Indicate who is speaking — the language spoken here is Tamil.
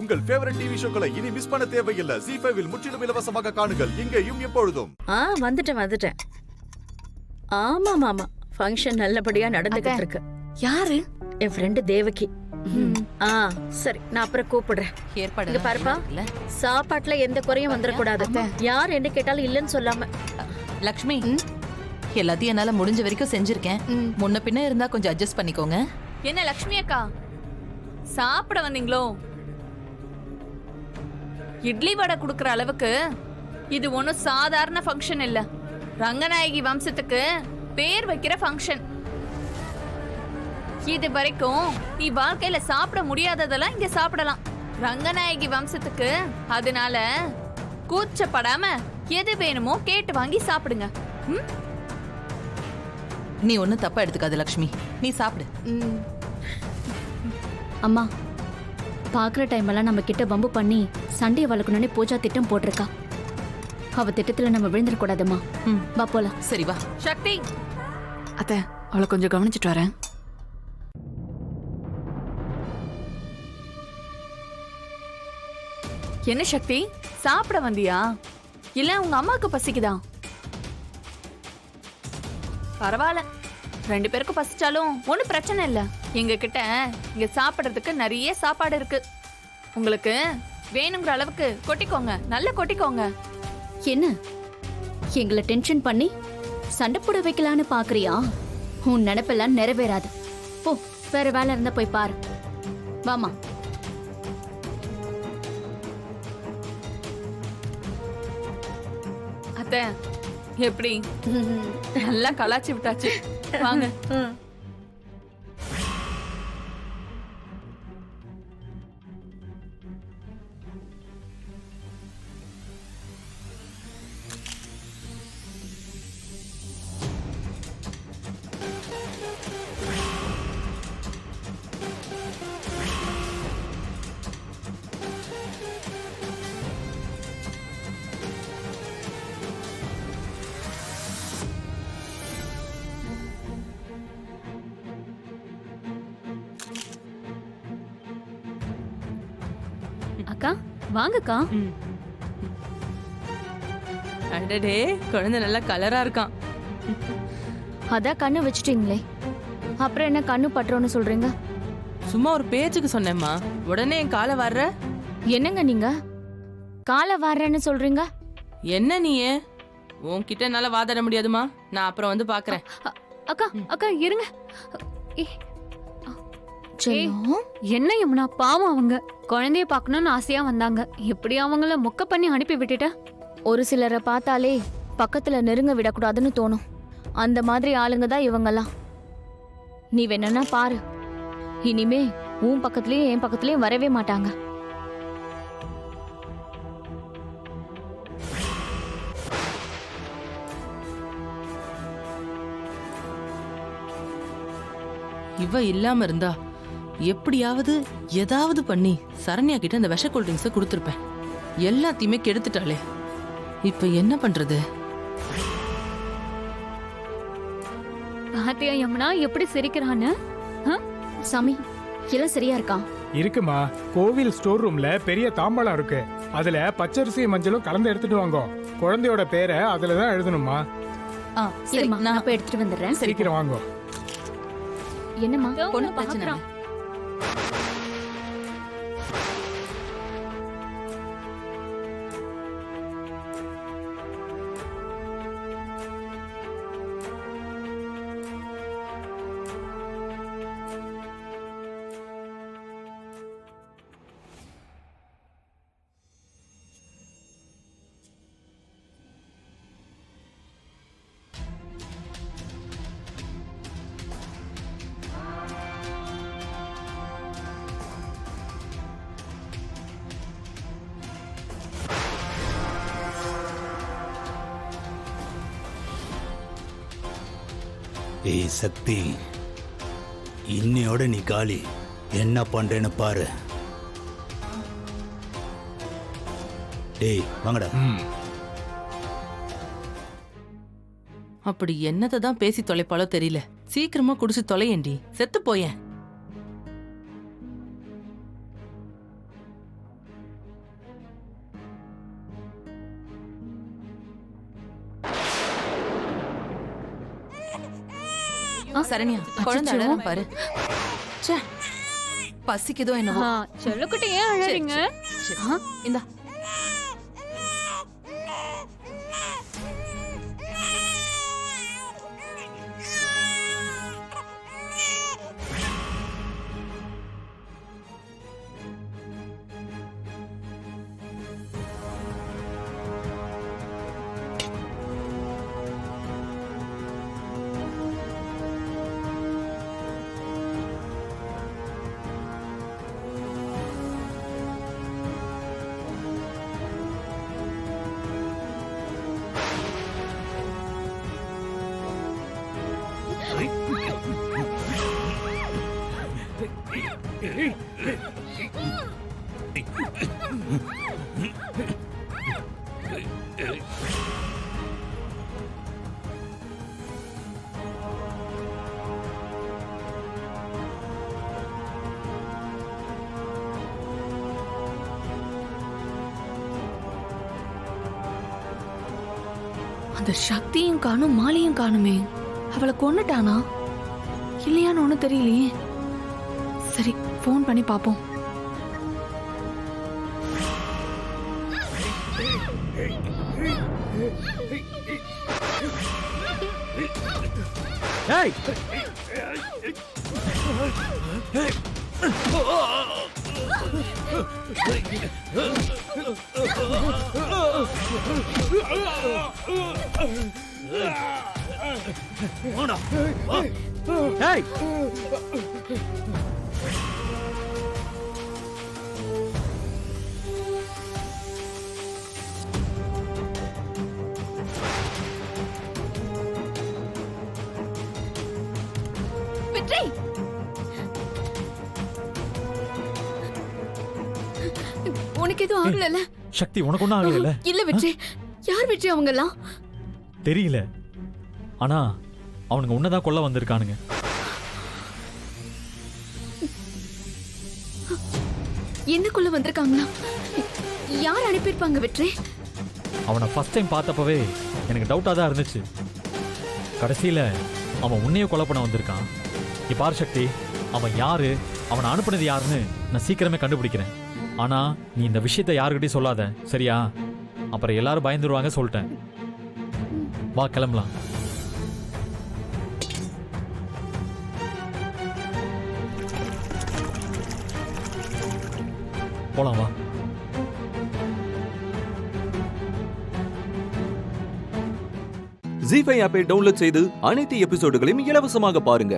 Speaker 1: உங்கள் ஃபேவரட் டிவி ஷோக்களை இனி மிஸ் பண்ண தேவையில்லை. ZEE5 இல் முற்றிலும் இலவசமாக காணுங்கள். இங்கேயும் எப்பொழுதும்.
Speaker 2: வந்துட்டேன். ஆமா ஃபங்க்ஷன் நல்லபடியா நடந்துகிட்டு இருக்கு.
Speaker 3: யாரு?
Speaker 2: என் ஃப்ரெண்டு தேவகி. சரி, நான் அப்புறம் கூப்பிடுறேன்.
Speaker 3: ஏற்பாடு
Speaker 2: பாருப்பா, சாப்பாட்டுல எந்த குறையும் வந்துடக்கூடாது. யார் என்ன கேட்டாலும் இல்லன்னு சொல்லாம.
Speaker 3: லக்ஷ்மி, எல்லாத்தையும் என்னால முடிஞ்ச வரைக்கும் செஞ்சிருக்கேன். முன்ன பின்ன இருந்தா கொஞ்சம் அட்ஜஸ்ட் பண்ணிக்கோங்க.
Speaker 4: என்ன லக்ஷ்மி அக்கா, சாப்பிட வந்தீங்களோ? இட்லி வடை குடுக்கற அளவுக்கு இது ஒன்னும் சாதாரண ஃபங்க்ஷன் இல்ல. ரங்கநாயகி வம்சத்துக்கு பேர் வைக்கிற ஃபங்க்ஷன். இது வரைக்கும் நீ வாழ்க்கையில சாப்பிட முடியாததெல்லாம் இங்க சாப்பிடலாம். ரங்கநாயகி வம்சத்துக்கு. அதனால கூச்சப்படாம எது வேணுமோ கேட்டு வாங்கி சாப்பிடுங்க.
Speaker 3: நீ ஒன்னும் தப்பா எடுத்துக்காத லக்ஷ்மி, நீ சாப்பிடு.
Speaker 5: அம்மா, பாக்குற டைம் எல்லாம் நம்ம கிட்ட வம்பு பண்ணி சண்டையை வளர்க்கணும்னு பூஜா திட்டம் போட்டிருக்கா. அவ திட்டத்துல நம்ம விழுந்துடக்கூடாதுமா. வா போலாம்.
Speaker 3: சரி வா.
Speaker 4: சக்தி,
Speaker 6: அத்தை, அவளை கொஞ்சம் கவனிச்சிட்டு வரேன்.
Speaker 4: என்ன சக்தி, சாப்பிட வந்தியா இல்ல உங்க அம்மாவுக்கு பசிக்குதா? பரவாயில்ல, 2 பேருக்கும் பசிச்சாலும் ஒன்னும் பிரச்சனை இல்ல. எங்க கிட்ட இங்க சாப்பிடுறதுக்கு நிறைய சாப்பாடு இருக்கு. உங்களுக்கு வேணுங்கிற அளவுக்கு கொட்டிக்கோங்க, நல்ல கொட்டிக்கோங்க.
Speaker 5: என்ன எங்களை டென்ஷன் பண்ணி சண்டை போட வைக்கலான்னு பாக்குறியா? உன் நினைப்பெல்லாம் நிறைவேறாது. போ, வேற வேலை இருந்தா போய் பாரு. வாமா.
Speaker 4: அத்தை, எப்படி நல்லா கலாச்சி விட்டாச்சு. வாங்க.
Speaker 5: அக்கா, வாங்கக்கா.
Speaker 7: அடடே, குழந்தை நல்லா கலரா இருக்கான்.
Speaker 5: அதான் கண்ணு வச்சுட்டீங்களே, அப்புறம் என்ன கண்ணு பற்றோன்னு சொல்றீங்க?
Speaker 7: சும்மா ஒரு பேச்சுக்கு சொன்னேம்மா, உடனே என் காலை வர்ற.
Speaker 5: என்னங்க நீங்க காலை வாடுறேன்னு சொல்றீங்க?
Speaker 7: என்ன நீயே, உன்கிட்ட என்னால வாதாட முடியாதுமா. நான் அப்புறம் வந்து பாக்குறேன்.
Speaker 5: அக்கா அக்கா இருங்க. என்ன யமுனா, பாவம் அவங்க குழந்தைய பார்க்கணும்னு ஆசையா வந்தாங்க. எப்படி அவங்கள மொக்க பண்ணி அனுப்பி விட்டுட்ட? ஒரு சிலரை பார்த்தாலே பக்கத்துல நெருங்க விடக்கூடாதுன்னு தோணும். அந்த மாதிரி ஆளுங்க தான் இவங்கெல்லாம். நீ வேணும்னா பாரு, இனிமே உன் பக்கத்துலயும் என் பக்கத்துலயும் வரவே மாட்டாங்க.
Speaker 7: இவ இல்லாம இருந்தா எப்படியாவது ஏதாவது பண்ணி சரண்யா கிட்ட அந்த விஷ கூல் ட்ரிங்க்ஸை கொடுத்துருப்பேன். எல்லாத்தையுமே கெடுத்துட்டாளே, இப்ப என்ன பண்றது?
Speaker 5: பாத்தியா யமுனா எப்படி சிரிக்கிறான்னு? சாமி, எல்லாம் சரியா இருக்கா?
Speaker 8: இருக்குமா, கோவில் ஸ்டோர் ரூம்ல பெரிய தாம்பாளம் இருக்கு. அதுல பச்சரிசி மஞ்சளும் கலந்து எடுத்துட்டு வாங்க. குழந்தையோட பேரை அதுலதான் எழுதணுமா.
Speaker 5: சரிம்மா, நான் போய் எடுத்துட்டு வந்துடுறேன்.
Speaker 8: சீக்கிரம் வாங்க.
Speaker 5: என்னம்மா,
Speaker 3: பொண்ணு பிரச்சனை?
Speaker 9: ஏய் சக்தி, இன்னையோட நீ காலி. என்ன பண்றேன்னு பாரு. டேய் வாங்கடா.
Speaker 7: அப்படி என்னத்தை தான் பேசி தொலைப்பாலோ தெரியல. சீக்கிரமா குடிச்சு தொலையேண்டி, செத்து போயேன்.
Speaker 3: சரண்யா குழந்தை அழறான் பாரு. ச்சே, பசிக்குதோ என்னவோ.
Speaker 5: செல்லக்குட்டி ஏன் அழறீங்க?
Speaker 3: சரி, இந்தா.
Speaker 4: அந்த சக்தியும் காணும், மாலையும் காணுமே. அவளை கொன்னுட்டானா இல்லையான்னு ஒண்ணு தெரியலையே. சரி, ஃபோன் பண்ணி பாப்போம்.
Speaker 10: ஏய், ஏய்,
Speaker 5: வெற்றி, உனக்கு எதுவும் ஆகல?
Speaker 10: சக்தி உனக்கு ஒன்றும் ஆகல?
Speaker 5: இல்ல வெற்றி. யார் வெற்றி அவங்க எல்லாம்?
Speaker 10: தெரியல, ஆனா அவனுங்க உன்னதான் கொல்ல வந்திருக்கானுங்க.
Speaker 5: என்னக்குள்ள வந்திருக்காங்களா? யார் அனுப்பியிருப்பாங்க வெற்றி?
Speaker 10: அவனை ஃபர்ஸ்ட் டைம் பார்த்தப்பவே எனக்கு டவுட்டாக தான் இருந்துச்சு. கடைசியில் அவன் உன்னையே கொலை பண்ண வந்திருக்கான். நீ பாரு சக்தி, அவன் யாரு, அவனை அனுப்புனது யாருன்னு நான் சீக்கிரமே கண்டுபிடிக்கிறேன். ஆனா நீ இந்த விஷயத்தை யாருக்கிட்டையும் சொல்லாத, சரியா? அப்புறம் எல்லாரும் பயந்துருவாங்க, சொல்லிட்டேன். வா கிளம்பலாம். போலாம் வா.
Speaker 11: ஜீ5 ஆப்பை டவுன்லோட் செய்து அனைத்து எபிசோடுகளையும் இலவசமாக பாருங்க.